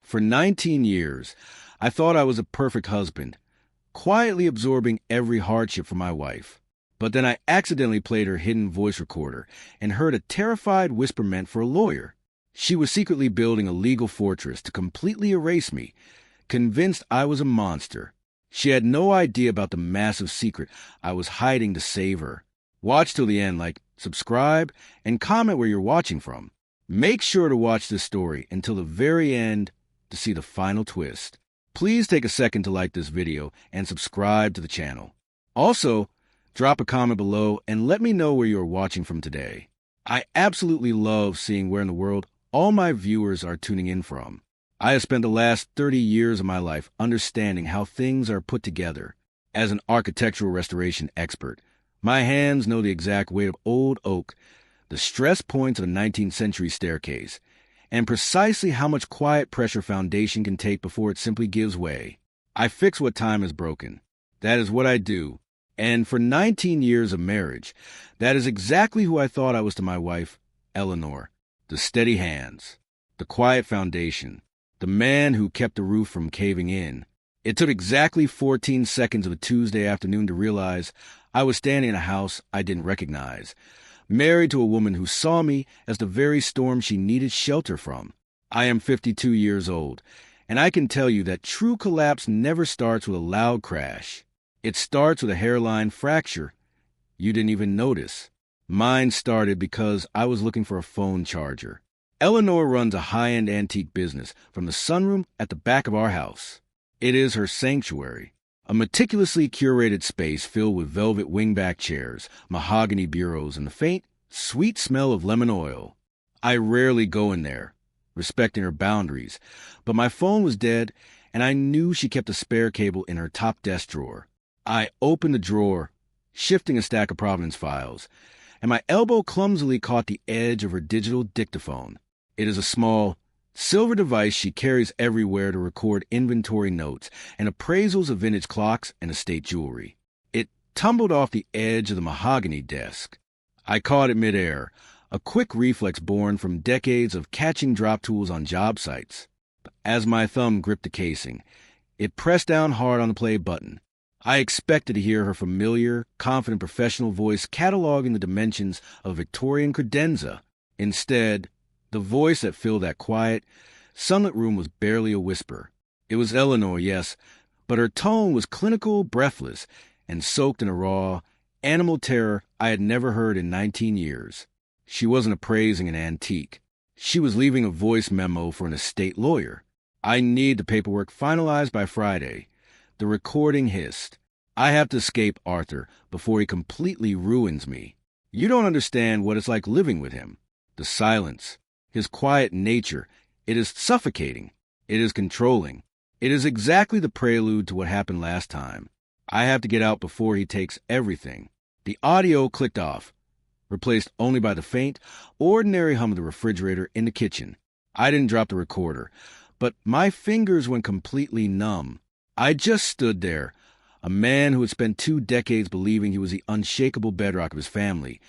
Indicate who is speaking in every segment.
Speaker 1: For 19 years, I thought I was a perfect husband, quietly absorbing every hardship for my wife. But then I accidentally played her hidden voice recorder and heard a terrified whisper meant for a lawyer. She was secretly building a legal fortress to completely erase me, convinced I was a monster. She had no idea about the massive secret I was hiding to save her. Watch till the end, subscribe, and comment where you're watching from. Make sure to watch this story until the very end to see the final twist. Please take a second to like this video and subscribe to the channel. Also, drop a comment below and let me know where you are watching from today. I absolutely love seeing where in the world all my viewers are tuning in from. I have spent the last 30 years of my life understanding how things are put together. As an architectural restoration expert, my hands know the exact weight of old oak, the stress points of a 19th century staircase, and precisely how much quiet pressure foundation can take before it simply gives way. I fix what time is broken. That is what I do. And for 19 years of marriage, that is exactly who I thought I was to my wife, Eleanor. The steady hands, the quiet foundation, the man who kept the roof from caving in. It took exactly 14 seconds of a Tuesday afternoon to realize I was standing in a house I didn't recognize, married to a woman who saw me as the very storm she needed shelter from. I am 52 years old, and I can tell you that true collapse never starts with a loud crash. It starts with a hairline fracture you didn't even notice. Mine started because I was looking for a phone charger. Eleanor runs a high-end antique business from the sunroom at the back of our house. It is her sanctuary, a meticulously curated space filled with velvet wingback chairs, mahogany bureaus, and the faint, sweet smell of lemon oil. I rarely go in there, respecting her boundaries, but my phone was dead, and I knew she kept a spare cable in her top desk drawer. I opened the drawer, shifting a stack of Providence files, and my elbow clumsily caught the edge of her digital dictaphone. It is a small, silver device she carries everywhere to record inventory notes and appraisals of vintage clocks and estate jewelry. It tumbled off the edge of the mahogany desk. I caught it midair, a quick reflex born from decades of catching drop tools on job sites. As my thumb gripped the casing, it pressed down hard on the play button. I expected to hear her familiar, confident professional voice cataloging the dimensions of a Victorian credenza. Instead, the voice that filled that quiet, sunlit room was barely a whisper. It was Eleanor, yes, but her tone was clinical, breathless, and soaked in a raw, animal terror I had never heard in 19 years. She wasn't appraising an antique. She was leaving a voice memo for an estate lawyer. I need the paperwork finalized by Friday. The recording hissed. I have to escape Arthur before he completely ruins me. You don't understand what it's like living with him. The silence, his quiet nature, it is suffocating. It is controlling. It is exactly the prelude to what happened last time. I have to get out before he takes everything. The audio clicked off, replaced only by the faint, ordinary hum of the refrigerator in the kitchen. I didn't drop the recorder, but my fingers went completely numb. I just stood there, a man who had spent 2 decades believing he was the unshakable bedrock of his family,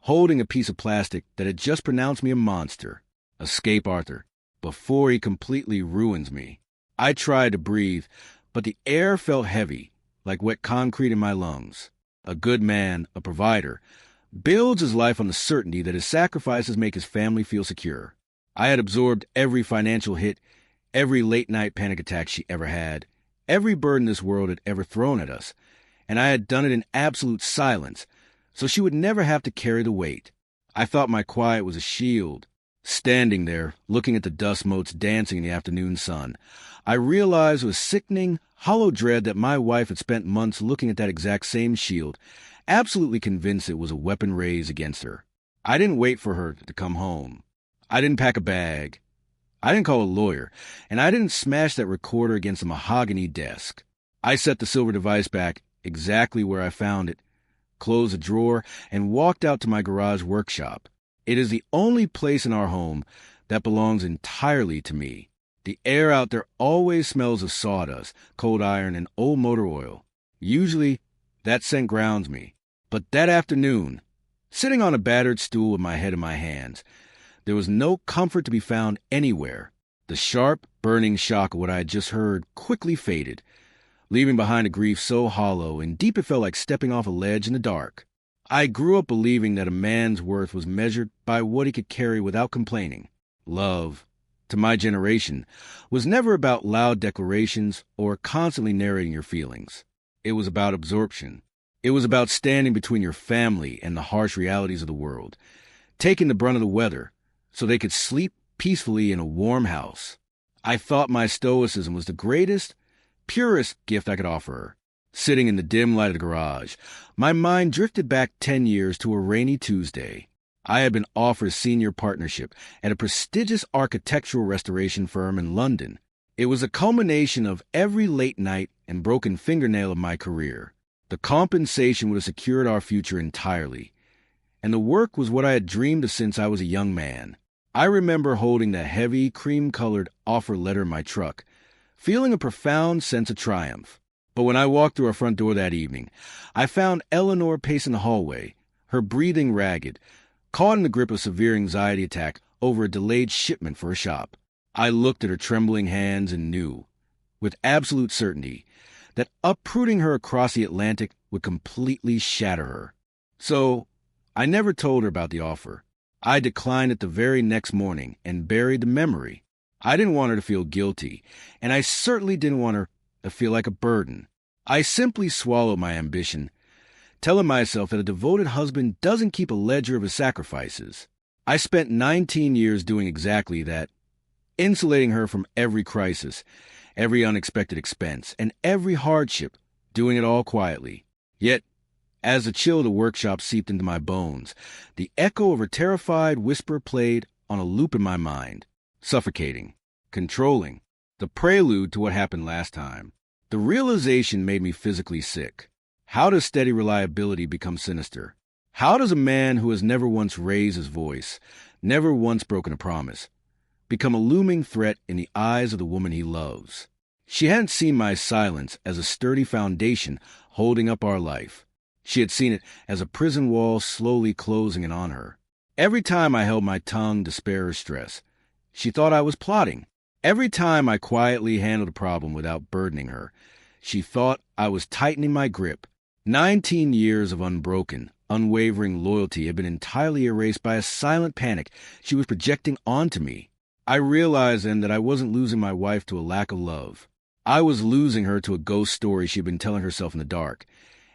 Speaker 1: holding a piece of plastic that had just pronounced me a monster. Escape Arthur, before he completely ruins me. I tried to breathe, but the air felt heavy, like wet concrete in my lungs. A good man, a provider, builds his life on the certainty that his sacrifices make his family feel secure. I had absorbed every financial hit, every late-night panic attack she ever had, every burden this world had ever thrown at us, and I had done it in absolute silence, so she would never have to carry the weight. I thought my quiet was a shield. Standing there, looking at the dust motes dancing in the afternoon sun, I realized with sickening, hollow dread that my wife had spent months looking at that exact same shield, absolutely convinced it was a weapon raised against her. I didn't wait for her to come home. I didn't pack a bag. I didn't call a lawyer, and I didn't smash that recorder against a mahogany desk. I set the silver device back exactly where I found it, closed the drawer, and walked out to my garage workshop. It is the only place in our home that belongs entirely to me. The air out there always smells of sawdust, cold iron, and old motor oil. Usually, that scent grounds me. But that afternoon, sitting on a battered stool with my head in my hands, there was no comfort to be found anywhere. The sharp, burning shock of what I had just heard quickly faded, leaving behind a grief so hollow and deep it felt like stepping off a ledge in the dark. I grew up believing that a man's worth was measured by what he could carry without complaining. Love, to my generation, was never about loud declarations or constantly narrating your feelings. It was about absorption. It was about standing between your family and the harsh realities of the world, taking the brunt of the weather so they could sleep peacefully in a warm house. I thought my stoicism was the greatest, purest gift I could offer her. Sitting in the dim light of the garage, my mind drifted back 10 years to a rainy Tuesday. I had been offered a senior partnership at a prestigious architectural restoration firm in London. It was a culmination of every late night and broken fingernail of my career. The compensation would have secured our future entirely, and the work was what I had dreamed of since I was a young man. I remember holding the heavy, cream-colored offer letter in my truck, feeling a profound sense of triumph. But when I walked through our front door that evening, I found Eleanor pacing the hallway, her breathing ragged, caught in the grip of a severe anxiety attack over a delayed shipment for a shop. I looked at her trembling hands and knew, with absolute certainty, that uprooting her across the Atlantic would completely shatter her. So, I never told her about the offer. I declined it the very next morning and buried the memory. I didn't want her to feel guilty, and I certainly didn't want her to feel like a burden. I simply swallowed my ambition, telling myself that a devoted husband doesn't keep a ledger of his sacrifices. I spent 19 years doing exactly that, insulating her from every crisis, every unexpected expense, and every hardship, doing it all quietly. Yet, as the chill of the workshop seeped into my bones, the echo of her terrified whisper played on a loop in my mind, suffocating, controlling, the prelude to what happened last time. The realization made me physically sick. How does steady reliability become sinister? How does a man who has never once raised his voice, never once broken a promise, become a looming threat in the eyes of the woman he loves? She hadn't seen my silence as a sturdy foundation holding up our life. She had seen it as a prison wall slowly closing in on her. Every time I held my tongue to spare her stress, she thought I was plotting. Every time I quietly handled a problem without burdening her, she thought I was tightening my grip. 19 years of unbroken, unwavering loyalty had been entirely erased by a silent panic she was projecting onto me. I realized then that I wasn't losing my wife to a lack of love. I was losing her to a ghost story she had been telling herself in the dark,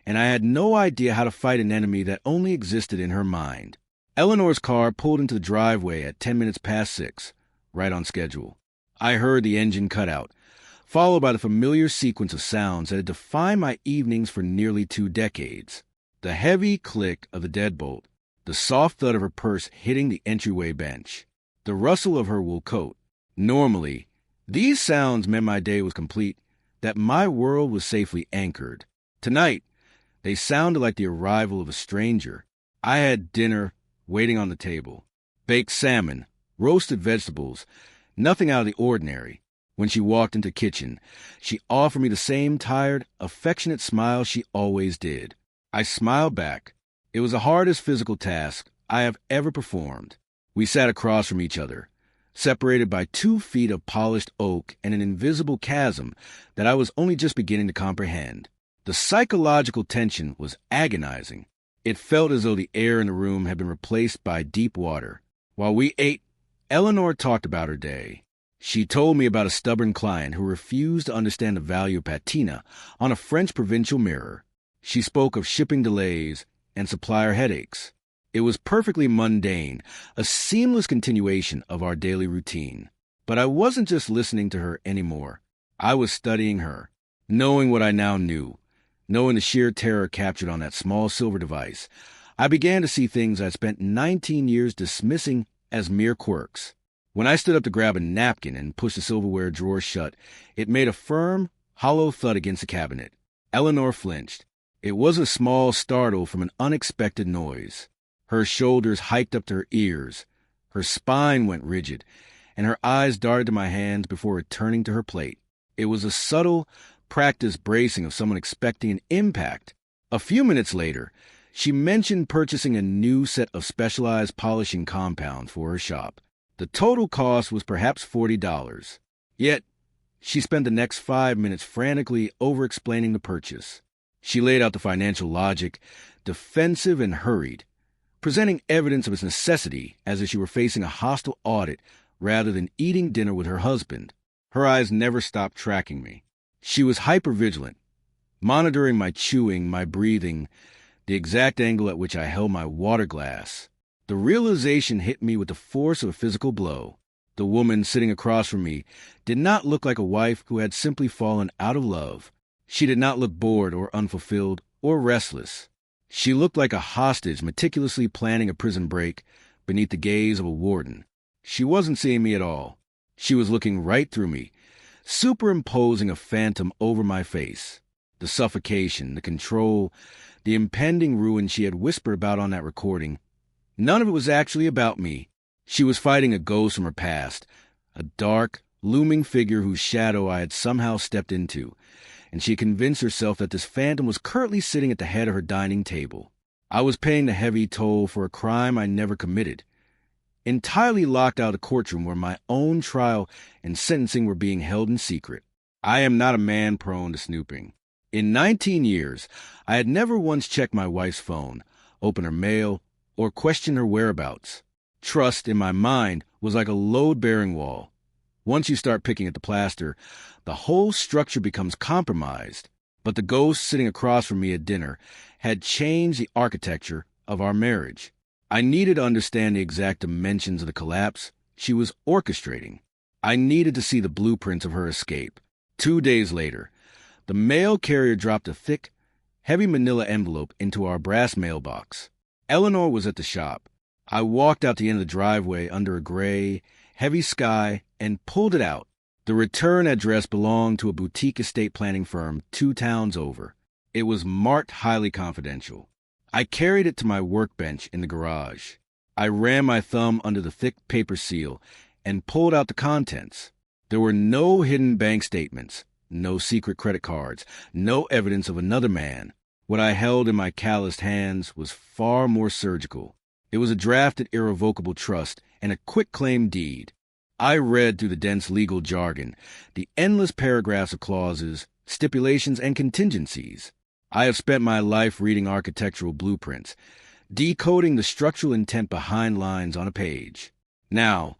Speaker 1: and I had no idea how to fight an enemy that only existed in her mind. Eleanor's car pulled into the driveway at 10 minutes past 6, right on schedule. I heard the engine cut out, followed by the familiar sequence of sounds that had defined my evenings for nearly 2 decades. The heavy click of the deadbolt, the soft thud of her purse hitting the entryway bench, the rustle of her wool coat. Normally, these sounds meant my day was complete, that my world was safely anchored. Tonight, they sounded like the arrival of a stranger. I had dinner waiting on the table. Baked salmon, roasted vegetables, nothing out of the ordinary. When she walked into the kitchen, she offered me the same tired, affectionate smile she always did. I smiled back. It was the hardest physical task I have ever performed. We sat across from each other, separated by 2 feet of polished oak and an invisible chasm that I was only just beginning to comprehend. The psychological tension was agonizing. It felt as though the air in the room had been replaced by deep water. While we ate, Eleanor talked about her day. She told me about a stubborn client who refused to understand the value of patina on a French provincial mirror. She spoke of shipping delays and supplier headaches. It was perfectly mundane, a seamless continuation of our daily routine. But I wasn't just listening to her anymore. I was studying her, knowing what I now knew, knowing the sheer terror captured on that small silver device. I began to see things I'd spent 19 years dismissing as mere quirks. When I stood up to grab a napkin and pushed the silverware drawer shut, it made a firm, hollow thud against the cabinet. Eleanor flinched. It was a small startle from an unexpected noise. Her shoulders hiked up to her ears. Her spine went rigid, and her eyes darted to my hands before returning to her plate. It was a subtle, practiced bracing of someone expecting an impact. A few minutes later, she mentioned purchasing a new set of specialized polishing compounds for her shop. The total cost was perhaps $40. Yet, she spent the next 5 minutes frantically over-explaining the purchase. She laid out the financial logic, defensive and hurried, presenting evidence of its necessity as if she were facing a hostile audit rather than eating dinner with her husband. Her eyes never stopped tracking me. She was hypervigilant, monitoring my chewing, my breathing, the exact angle at which I held my water glass. The realization hit me with the force of a physical blow. The woman sitting across from me did not look like a wife who had simply fallen out of love. She did not look bored or unfulfilled or restless. She looked like a hostage meticulously planning a prison break beneath the gaze of a warden. She wasn't seeing me at all. She was looking right through me, superimposing a phantom over my face. The suffocation, the control, the impending ruin she had whispered about on that recording, none of it was actually about me. She was fighting a ghost from her past, a dark, looming figure whose shadow I had somehow stepped into, and she convinced herself that this phantom was currently sitting at the head of her dining table. I was paying the heavy toll for a crime I never committed, entirely locked out of the courtroom where my own trial and sentencing were being held in secret. I am not a man prone to snooping. In 19 years, I had never once checked my wife's phone, opened her mail, or questioned her whereabouts. Trust, in my mind, was like a load-bearing wall. Once you start picking at the plaster, the whole structure becomes compromised. But the ghost sitting across from me at dinner had changed the architecture of our marriage. I needed to understand the exact dimensions of the collapse she was orchestrating. I needed to see the blueprints of her escape. 2 days later, the mail carrier dropped a thick, heavy manila envelope into our brass mailbox. Eleanor was at the shop. I walked out the end of the driveway under a gray, heavy sky and pulled it out. The return address belonged to a boutique estate planning firm 2 towns over. It was marked highly confidential. I carried it to my workbench in the garage. I ran my thumb under the thick paper seal and pulled out the contents. There were no hidden bank statements, no secret credit cards, no evidence of another man. What I held in my calloused hands was far more surgical. It was a drafted irrevocable trust and a quitclaim deed. I read through the dense legal jargon, the endless paragraphs of clauses, stipulations, and contingencies. I have spent my life reading architectural blueprints, decoding the structural intent behind lines on a page. Now,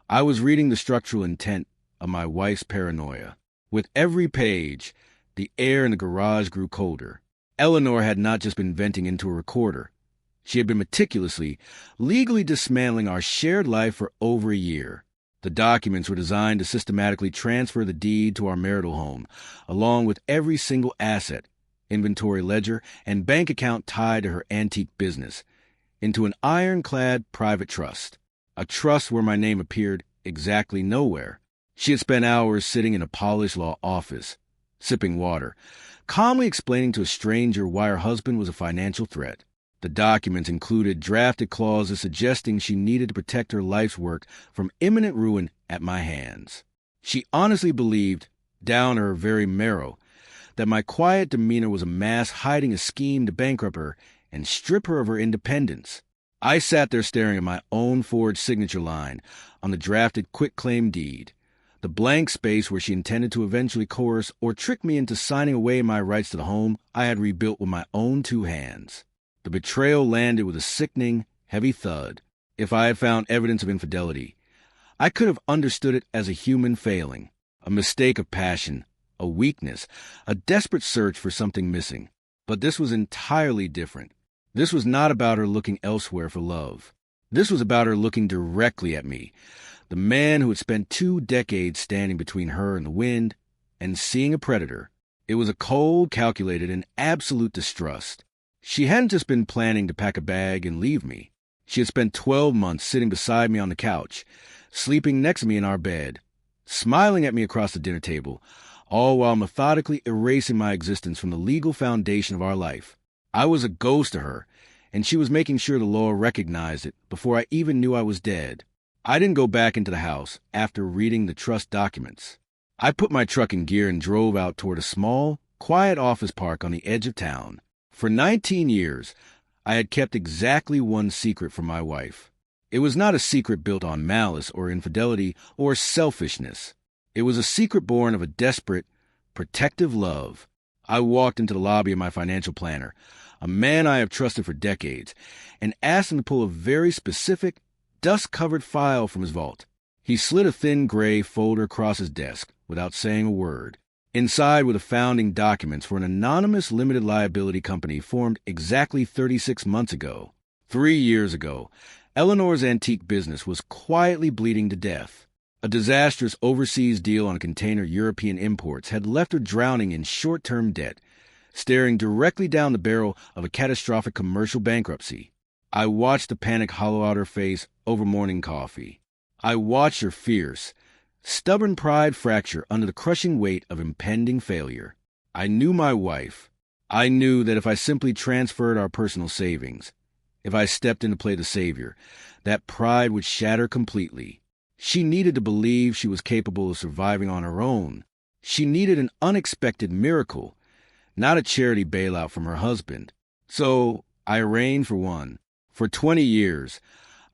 Speaker 1: I was reading the structural intent of my wife's paranoia. With every page, the air in the garage grew colder. Eleanor had not just been venting into a recorder. She had been meticulously, legally dismantling our shared life for over a year. The documents were designed to systematically transfer the deed to our marital home, along with every single asset, inventory ledger, and bank account tied to her antique business, into an ironclad private trust, a trust where my name appeared exactly nowhere. She had spent hours sitting in a polished law office, sipping water, calmly explaining to a stranger why her husband was a financial threat. The documents included drafted clauses suggesting she needed to protect her life's work from imminent ruin at my hands. She honestly believed, down to her very marrow, that my quiet demeanor was a mask hiding a scheme to bankrupt her and strip her of her independence. I sat there staring at my own forged signature line on the drafted quitclaim deed, the blank space where she intended to eventually coerce or trick me into signing away my rights to the home I had rebuilt with my own 2 hands. The betrayal landed with a sickening, heavy thud. If I had found evidence of infidelity, I could have understood it as a human failing, a mistake of passion, a weakness, a desperate search for something missing. But this was entirely different. This was not about her looking elsewhere for love. This was about her looking directly at me, the man who had spent 2 decades standing between her and the wind, and seeing a predator. It was a cold, calculated, and absolute distrust. She hadn't just been planning to pack a bag and leave me. She had spent 12 months sitting beside me on the couch, sleeping next to me in our bed, smiling at me across the dinner table, all while methodically erasing my existence from the legal foundation of our life. I was a ghost to her, and she was making sure the law recognized it before I even knew I was dead. I didn't go back into the house after reading the trust documents. I put my truck in gear and drove out toward a small, quiet office park on the edge of town. For 19 years, I had kept exactly one secret from my wife. It was not a secret built on malice or infidelity or selfishness. It was a secret born of a desperate, protective love. I walked into the lobby of my financial planner, a man I have trusted for decades, and asked him to pull a very specific, dust-covered file from his vault. He slid a thin gray folder across his desk without saying a word. Inside were the founding documents for an anonymous limited liability company formed exactly 36 months ago. 3 years ago, Eleanor's antique business was quietly bleeding to death. A disastrous overseas deal on container European imports had left her drowning in short-term debt, staring directly down the barrel of a catastrophic commercial bankruptcy. I watched the panic hollow out her face over morning coffee. I watched her fierce, stubborn pride fracture under the crushing weight of impending failure. I knew my wife. I knew that if I simply transferred our personal savings, if I stepped in to play the savior, that pride would shatter completely. She needed to believe she was capable of surviving on her own. She needed an unexpected miracle, not a charity bailout from her husband. So I arranged for one. For 20 years,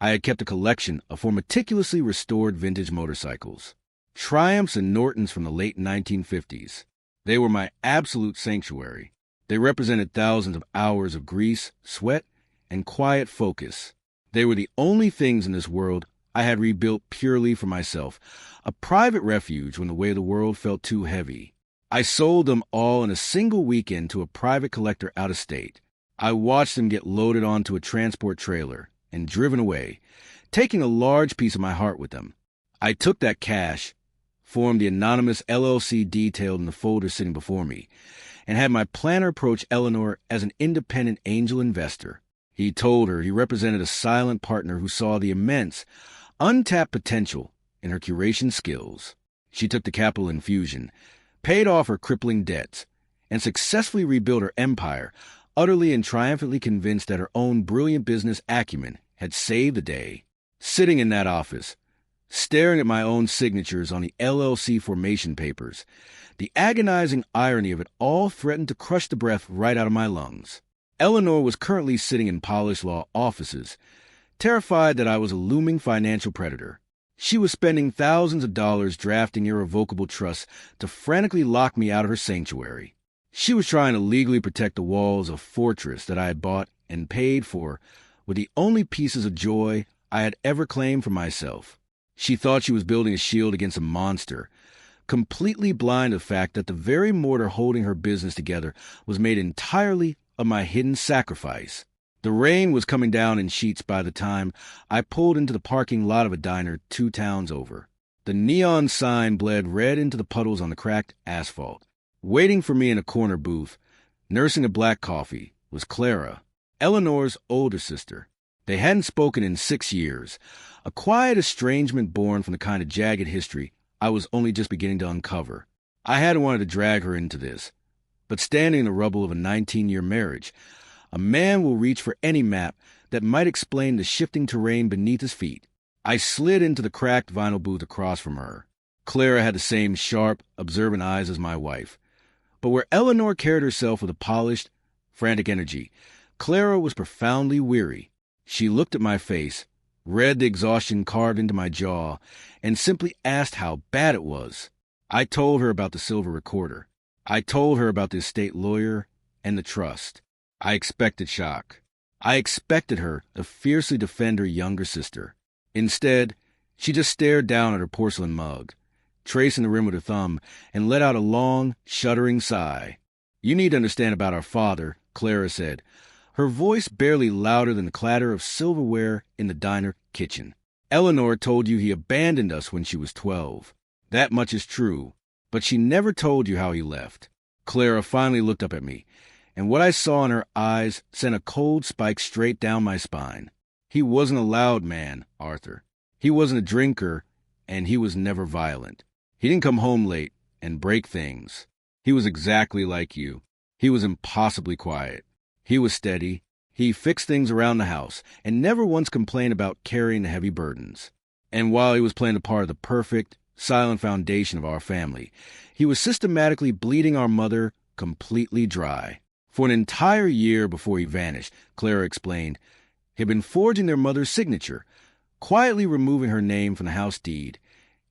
Speaker 1: I had kept a collection of meticulously restored vintage motorcycles. Triumphs and Nortons from the late 1950s. They were my absolute sanctuary. They represented thousands of hours of grease, sweat, and quiet focus. They were the only things in this world I had rebuilt purely for myself, a private refuge when the weight of the world felt too heavy. I sold them all in a single weekend to a private collector out of state. I watched them get loaded onto a transport trailer and driven away, taking a large piece of my heart with them. I took that cash, formed the anonymous LLC detailed in the folder sitting before me, and had my planner approach Eleanor as an independent angel investor. He told her he represented a silent partner who saw the immense, untapped potential in her curation skills. She took the capital infusion, paid off her crippling debts, and successfully rebuilt her empire, utterly and triumphantly convinced that her own brilliant business acumen had saved the day. Sitting in that office, staring at my own signatures on the LLC formation papers, the agonizing irony of it all threatened to crush the breath right out of my lungs. Eleanor was currently sitting in polished law offices, terrified that I was a looming financial predator. She was spending thousands of dollars drafting irrevocable trusts to frantically lock me out of her sanctuary. She was trying to legally protect the walls of a fortress that I had bought and paid for with the only pieces of joy I had ever claimed for myself. She thought she was building a shield against a monster, completely blind to the fact that the very mortar holding her business together was made entirely of my hidden sacrifice. The rain was coming down in sheets by the time I pulled into the parking lot of a diner 2 towns over. The neon sign bled red into the puddles on the cracked asphalt. Waiting for me in a corner booth, nursing a black coffee, was Clara, Eleanor's older sister. They hadn't spoken in 6 years, a quiet estrangement born from the kind of jagged history I was only just beginning to uncover. I hadn't wanted to drag her into this, but standing in the rubble of a 19-year marriage, a man will reach for any map that might explain the shifting terrain beneath his feet. I slid into the cracked vinyl booth across from her. Clara had the same sharp, observant eyes as my wife. But where Eleanor carried herself with a polished, frantic energy, Clara was profoundly weary. She looked at my face, read the exhaustion carved into my jaw, and simply asked how bad it was. I told her about the silver recorder. I told her about the estate lawyer and the trust. I expected shock. I expected her to fiercely defend her younger sister. Instead, she just stared down at her porcelain mug, tracing the rim with her thumb, and let out a long, shuddering sigh. "You need to understand about our father," Clara said, her voice barely louder than the clatter of silverware in the diner kitchen. "Eleanor told you he abandoned us when she was 12. That much is true, but she never told you how he left." Clara finally looked up at me, and what I saw in her eyes sent a cold spike straight down my spine. "He wasn't a loud man, Arthur. He wasn't a drinker, and he was never violent. He didn't come home late and break things. He was exactly like you. He was impossibly quiet. He was steady. He fixed things around the house and never once complained about carrying the heavy burdens. And while he was playing the part of the perfect, silent foundation of our family, he was systematically bleeding our mother completely dry. For an entire year before he vanished," Clara explained, "he had been forging their mother's signature, quietly removing her name from the house deed,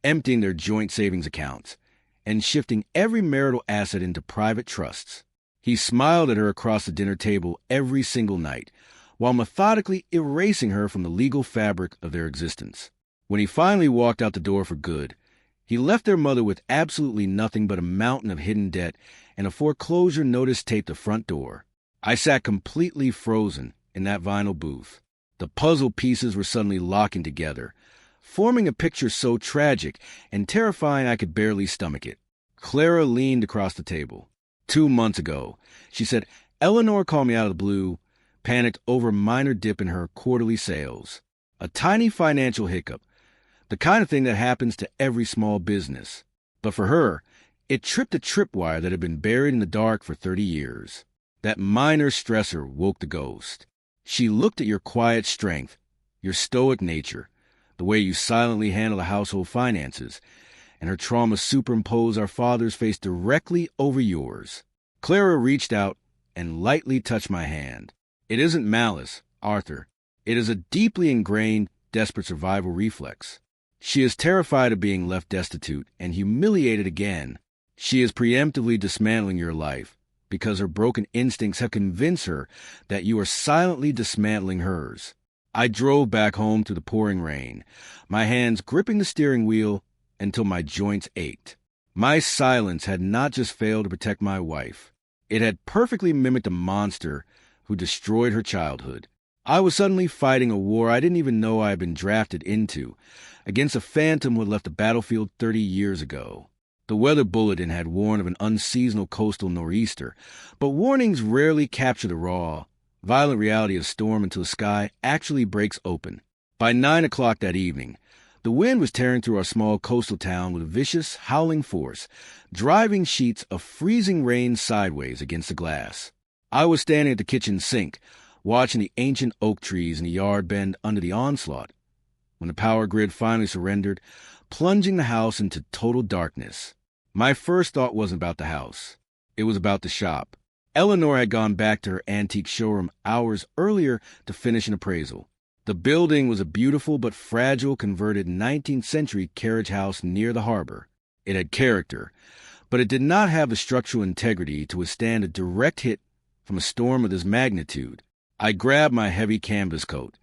Speaker 1: emptying their joint savings accounts, and shifting every marital asset into private trusts. He smiled at her across the dinner table every single night, while methodically erasing her from the legal fabric of their existence. When he finally walked out the door for good, he left their mother with absolutely nothing but a mountain of hidden debt and a foreclosure notice taped to the front door. I sat completely frozen in that vinyl booth. The puzzle pieces were suddenly locking together, forming a picture so tragic and terrifying I could barely stomach it. Clara leaned across the table. 2 months ago, she said, Eleanor called me out of the blue, panicked over a minor dip in her quarterly sales. A tiny financial hiccup, the kind of thing that happens to every small business. But for her, it tripped a tripwire that had been buried in the dark for 30 years. That minor stressor woke the ghost. She looked at your quiet strength, your stoic nature, the way you silently handle the household finances, and her trauma superimposed our father's face directly over yours. Clara reached out and lightly touched my hand. It isn't malice, Arthur. It is a deeply ingrained, desperate survival reflex. She is terrified of being left destitute and humiliated again. She is preemptively dismantling your life because her broken instincts have convinced her that you are silently dismantling hers. I drove back home through the pouring rain, my hands gripping the steering wheel until my joints ached. My silence had not just failed to protect my wife. It had perfectly mimicked a monster who destroyed her childhood. I was suddenly fighting a war I didn't even know I had been drafted into, against a phantom who had left the battlefield 30 years ago. The weather bulletin had warned of an unseasonal coastal nor'easter, but warnings rarely capture the raw, violent reality of storm until the sky actually breaks open. By 9 o'clock that evening, the wind was tearing through our small coastal town with vicious, howling force, driving sheets of freezing rain sideways against the glass. I was standing at the kitchen sink, watching the ancient oak trees in the yard bend under the onslaught, when the power grid finally surrendered, plunging the house into total darkness. My first thought wasn't about the house. It was about the shop. Eleanor had gone back to her antique showroom hours earlier to finish an appraisal. The building was a beautiful but fragile converted 19th century carriage house near the harbor. It had character, but it did not have the structural integrity to withstand a direct hit from a storm of this magnitude. I grabbed my heavy canvas coat,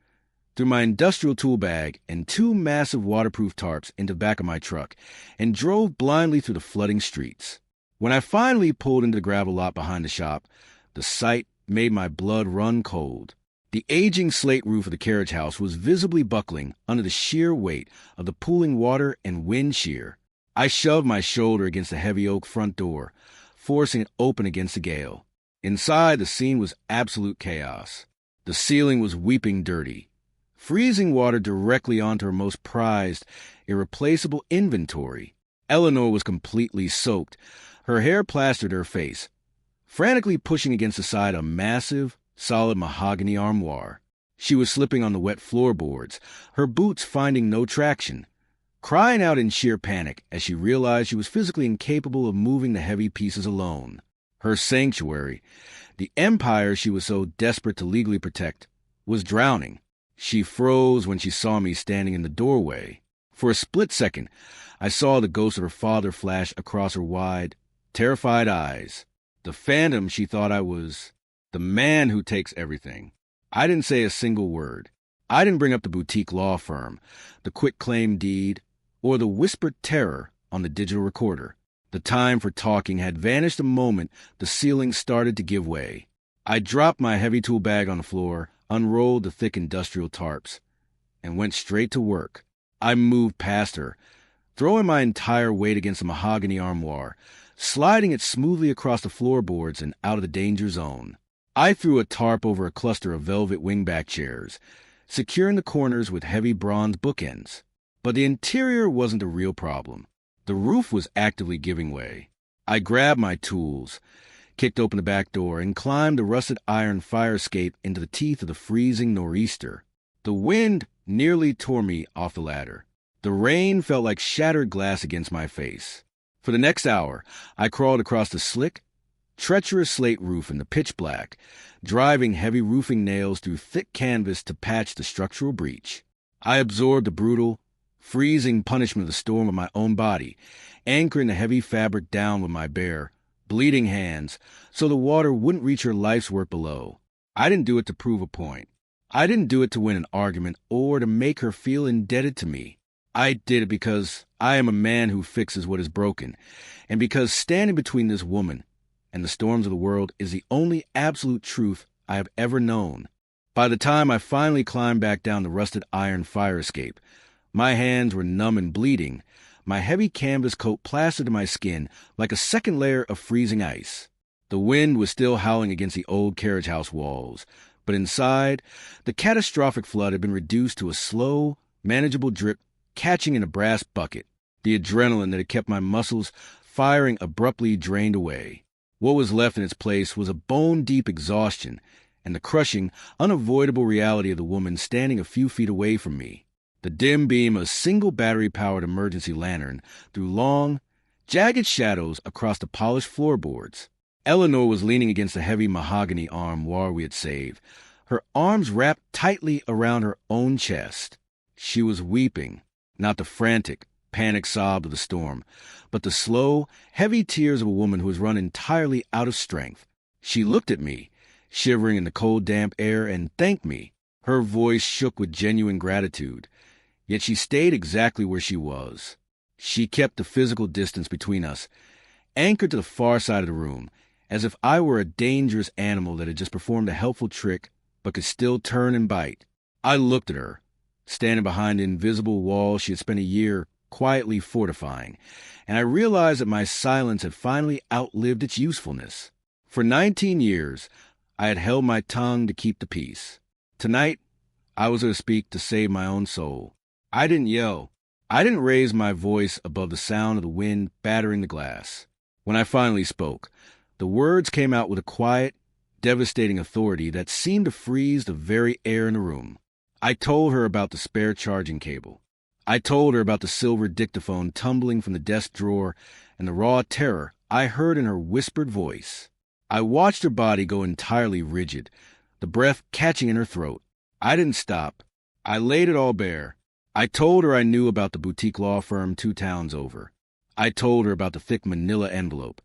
Speaker 1: threw my industrial tool bag and 2 massive waterproof tarps into the back of my truck, and drove blindly through the flooding streets. When I finally pulled into the gravel lot behind the shop, the sight made my blood run cold. The aging slate roof of the carriage house was visibly buckling under the sheer weight of the pooling water and wind shear. I shoved my shoulder against the heavy oak front door, forcing it open against the gale. Inside, the scene was absolute chaos. The ceiling was weeping dirty, freezing water directly onto her most prized, irreplaceable inventory. Eleanor was completely soaked, her hair plastered her face, frantically pushing against the side a massive, solid mahogany armoire. She was slipping on the wet floorboards, her boots finding no traction, crying out in sheer panic as she realized she was physically incapable of moving the heavy pieces alone. Her sanctuary, the empire she was so desperate to legally protect, was drowning. She froze when she saw me standing in the doorway. For a split second, I saw the ghost of her father flash across her wide, terrified eyes. The phantom she thought I was, the man who takes everything. I didn't say a single word. I didn't bring up the boutique law firm, the quitclaim deed, or the whispered terror on the digital recorder. The time for talking had vanished the moment the ceiling started to give way. I dropped my heavy tool bag on the floor, unrolled the thick industrial tarps, and went straight to work. I moved past her, throwing my entire weight against the mahogany armoire, sliding it smoothly across the floorboards and out of the danger zone. I threw a tarp over a cluster of velvet wingback chairs, securing the corners with heavy bronze bookends. But the interior wasn't the real problem. The roof was actively giving way. I grabbed my tools, kicked open the back door, and climbed the rusted iron fire escape into the teeth of the freezing nor'easter. The wind nearly tore me off the ladder. The rain felt like shattered glass against my face. For the next hour, I crawled across the slick, treacherous slate roof in the pitch black, driving heavy roofing nails through thick canvas to patch the structural breach. I absorbed the brutal, freezing punishment of the storm of my own body, anchoring the heavy fabric down with my bare, bleeding hands so the water wouldn't reach her life's work below. I didn't do it to prove a point. I didn't do it to win an argument or to make her feel indebted to me. I did it because I am a man who fixes what is broken, and because standing between this woman and the storms of the world is the only absolute truth I have ever known. By the time I finally climbed back down the rusted iron fire escape, my hands were numb and bleeding, my heavy canvas coat plastered to my skin like a second layer of freezing ice. The wind was still howling against the old carriage house walls, but inside, the catastrophic flood had been reduced to a slow, manageable drip catching in a brass bucket. The adrenaline that had kept my muscles firing abruptly drained away. What was left in its place was a bone-deep exhaustion and the crushing, unavoidable reality of the woman standing a few feet away from me. The dim beam of a single battery-powered emergency lantern threw long, jagged shadows across the polished floorboards. Eleanor was leaning against the heavy mahogany armoire we had saved, her arms wrapped tightly around her own chest. She was weeping, not the frantic, panic sob of the storm, but the slow, heavy tears of a woman who has run entirely out of strength. She looked at me, shivering in the cold, damp air, and thanked me. Her voice shook with genuine gratitude, yet she stayed exactly where she was. She kept the physical distance between us, anchored to the far side of the room, as if I were a dangerous animal that had just performed a helpful trick but could still turn and bite. I looked at her, standing behind the invisible wall she had spent a year quietly fortifying, and I realized that my silence had finally outlived its usefulness. For 19 years, I had held my tongue to keep the peace. Tonight, I was going to speak to save my own soul. I didn't yell. I didn't raise my voice above the sound of the wind battering the glass. When I finally spoke, the words came out with a quiet, devastating authority that seemed to freeze the very air in the room. I told her about the spare charging cable. I told her about the silver dictaphone tumbling from the desk drawer and the raw terror I heard in her whispered voice. I watched her body go entirely rigid, the breath catching in her throat. I didn't stop. I laid it all bare. I told her I knew about the boutique law firm 2 towns over. I told her about the thick manila envelope,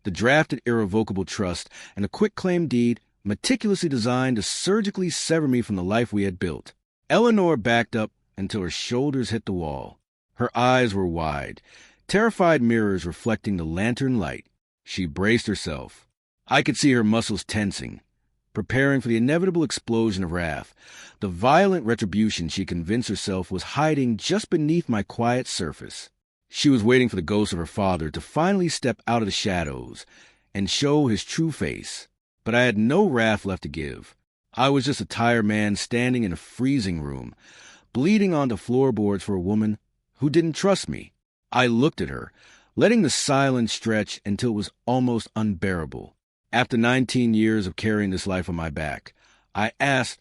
Speaker 1: the drafted irrevocable trust, and the quitclaim deed meticulously designed to surgically sever me from the life we had built. Eleanor backed up until her shoulders hit the wall. Her eyes were wide, terrified mirrors reflecting the lantern light. She braced herself. I could see her muscles tensing, preparing for the inevitable explosion of wrath, the violent retribution she convinced herself was hiding just beneath my quiet surface. She was waiting for the ghost of her father to finally step out of the shadows and show his true face. But I had no wrath left to give. I was just a tired man standing in a freezing room, bleeding onto floorboards for a woman who didn't trust me. I looked at her, letting the silence stretch until it was almost unbearable. After 19 years of carrying this life on my back, I asked,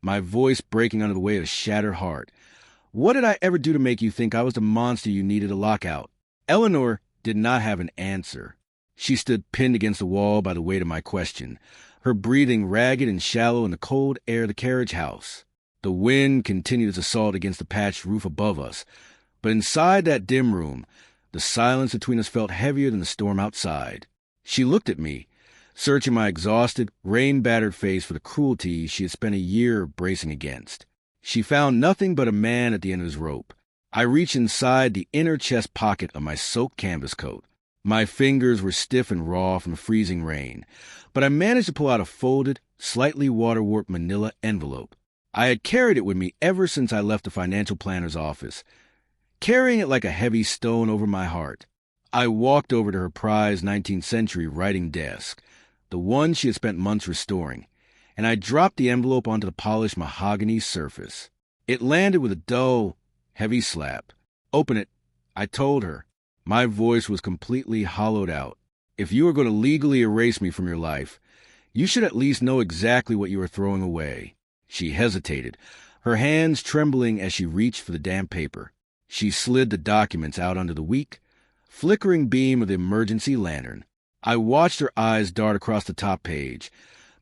Speaker 1: my voice breaking under the weight of a shattered heart, "What did I ever do to make you think I was the monster you needed to lock out?" Eleanor did not have an answer. She stood pinned against the wall by the weight of my question, her breathing ragged and shallow in the cold air of the carriage house. The wind continued its assault against the patched roof above us, but inside that dim room, the silence between us felt heavier than the storm outside. She looked at me, searching my exhausted, rain-battered face for the cruelty she had spent a year bracing against. She found nothing but a man at the end of his rope. I reached inside the inner chest pocket of my soaked canvas coat. My fingers were stiff and raw from the freezing rain, but I managed to pull out a folded, slightly water-warped manila envelope. I had carried it with me ever since I left the financial planner's office, carrying it like a heavy stone over my heart. I walked over to her prized 19th century writing desk, the one she had spent months restoring, and I dropped the envelope onto the polished mahogany surface. It landed with a dull, heavy slap. "Open it," I told her. My voice was completely hollowed out. "If you are going to legally erase me from your life, you should at least know exactly what you are throwing away." She hesitated, her hands trembling as she reached for the damp paper. She slid the documents out under the weak, flickering beam of the emergency lantern. I watched her eyes dart across the top page,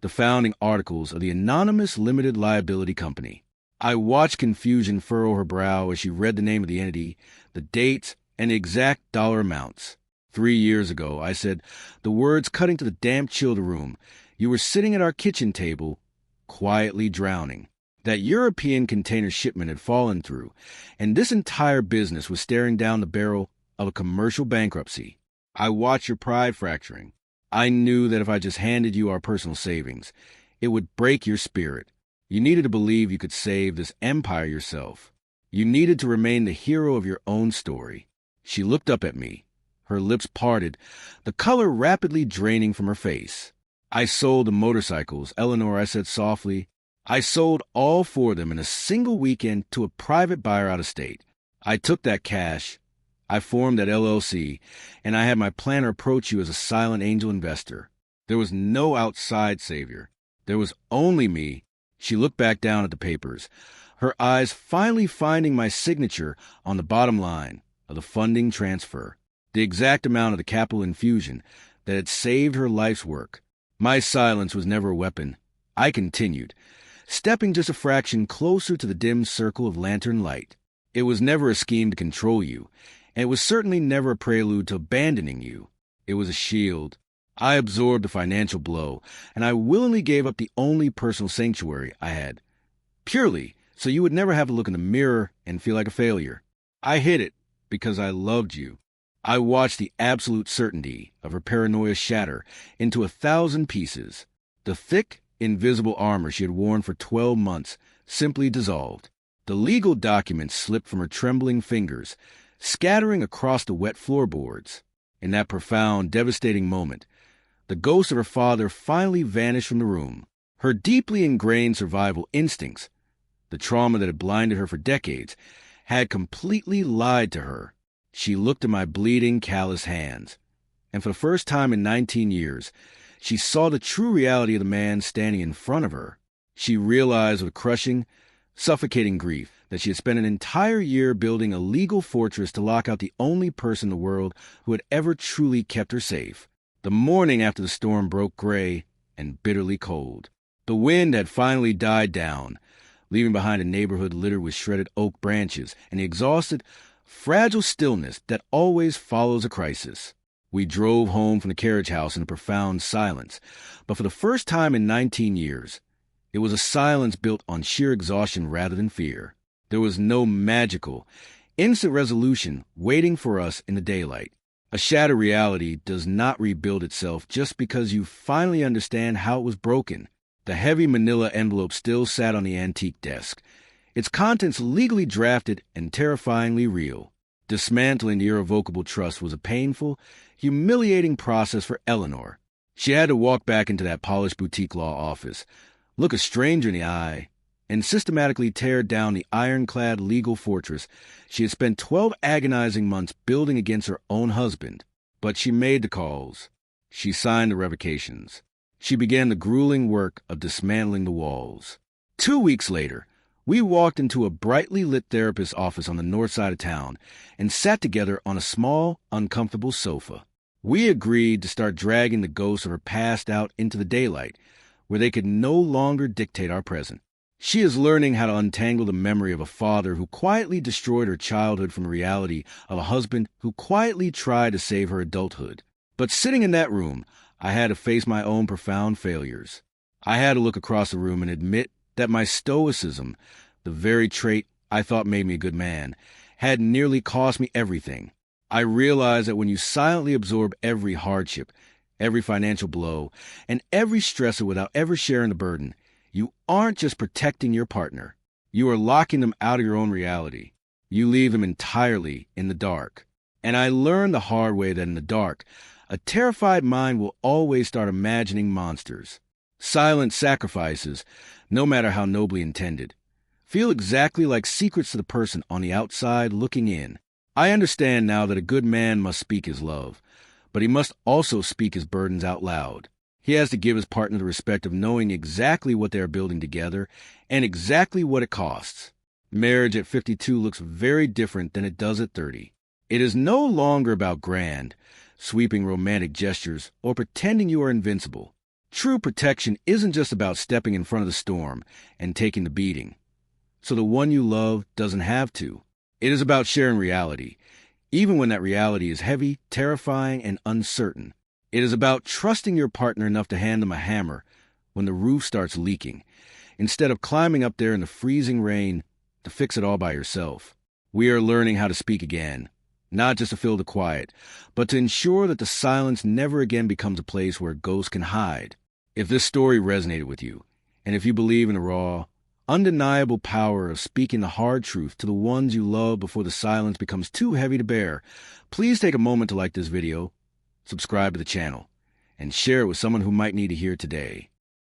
Speaker 1: the founding articles of the anonymous limited liability company. I watched confusion furrow her brow as she read the name of the entity, the dates, and the exact dollar amounts. 3 years ago, I said, the words cutting to the damp chill of the room, you were sitting at our kitchen table, quietly drowning. That European container shipment had fallen through, and this entire business was staring down the barrel of a commercial bankruptcy. I watched your pride fracturing. I knew that if I just handed you our personal savings, it would break your spirit. You needed to believe you could save this empire yourself. You needed to remain the hero of your own story. She looked up at me, her lips parted, the color rapidly draining from her face. I sold the motorcycles, Eleanor, I said softly. I sold all 4 of them in a single weekend to a private buyer out of state. I took that cash, I formed that LLC, and I had my planner approach you as a silent angel investor. There was no outside savior. There was only me. She looked back down at the papers, her eyes finally finding my signature on the bottom line of the funding transfer, the exact amount of the capital infusion that had saved her life's work. My silence was never a weapon. I continued, stepping just a fraction closer to the dim circle of lantern light. It was never a scheme to control you, and it was certainly never a prelude to abandoning you. It was a shield. I absorbed the financial blow, and I willingly gave up the only personal sanctuary I had, purely so you would never have to look in the mirror and feel like a failure. I hid it because I loved you. I watched the absolute certainty of her paranoia shatter into 1,000 pieces. The thick, invisible armor she had worn for 12 months simply dissolved. The legal documents slipped from her trembling fingers, scattering across the wet floorboards. In that profound, devastating moment, the ghost of her father finally vanished from the room. Her deeply ingrained survival instincts, the trauma that had blinded her for decades, had completely lied to her. She looked at my bleeding, callous hands, and for the first time in 19 years, she saw the true reality of the man standing in front of her. She realized with crushing, suffocating grief that she had spent an entire year building a legal fortress to lock out the only person in the world who had ever truly kept her safe. The morning after the storm broke gray and bitterly cold. The wind had finally died down, leaving behind a neighborhood littered with shredded oak branches and the exhausted, fragile stillness that always follows a crisis. We drove home from the carriage house in a profound silence, but for the first time in 19 years, it was a silence built on sheer exhaustion rather than fear. There was no magical, instant resolution waiting for us in the daylight. A shattered reality does not rebuild itself just because you finally understand how it was broken. The heavy manila envelope still sat on the antique desk, its contents legally drafted and terrifyingly real. Dismantling the irrevocable trust was a painful, humiliating process for Eleanor. She had to walk back into that polished boutique law office, look a stranger in the eye, and systematically tear down the ironclad legal fortress she had spent 12 agonizing months building against her own husband. But she made the calls. She signed the revocations. She began the grueling work of dismantling the walls. 2 weeks later, we walked into a brightly lit therapist's office on the north side of town and sat together on a small, uncomfortable sofa. We agreed to start dragging the ghosts of her past out into the daylight, where they could no longer dictate our present. She is learning how to untangle the memory of a father who quietly destroyed her childhood from the reality of a husband who quietly tried to save her adulthood. But sitting in that room, I had to face my own profound failures. I had to look across the room and admit that my stoicism, the very trait I thought made me a good man, had nearly cost me everything. I realized that when you silently absorb every hardship, every financial blow, and every stressor without ever sharing the burden, you aren't just protecting your partner. You are locking them out of your own reality. You leave them entirely in the dark. And I learned the hard way that in the dark, a terrified mind will always start imagining monsters. Silent sacrifices, no matter how nobly intended, feel exactly like secrets to the person on the outside looking in. I understand now that a good man must speak his love, but he must also speak his burdens out loud. He has to give his partner the respect of knowing exactly what they are building together and exactly what it costs. Marriage at 52 looks very different than it does at 30. It is no longer about grand, sweeping romantic gestures or pretending you are invincible. True protection isn't just about stepping in front of the storm and taking the beating. so the one you love doesn't have to. It is about sharing reality, even when that reality is heavy, terrifying, and uncertain. It is about trusting your partner enough to hand them a hammer when the roof starts leaking, instead of climbing up there in the freezing rain to fix it all by yourself. We are learning how to speak again, not just to fill the quiet, but to ensure that the silence never again becomes a place where ghosts can hide. If this story resonated with you, and if you believe in the raw, undeniable power of speaking the hard truth to the ones you love before the silence becomes too heavy to bear, please take a moment to like this video, subscribe to the channel, and share it with someone who might need to hear it today.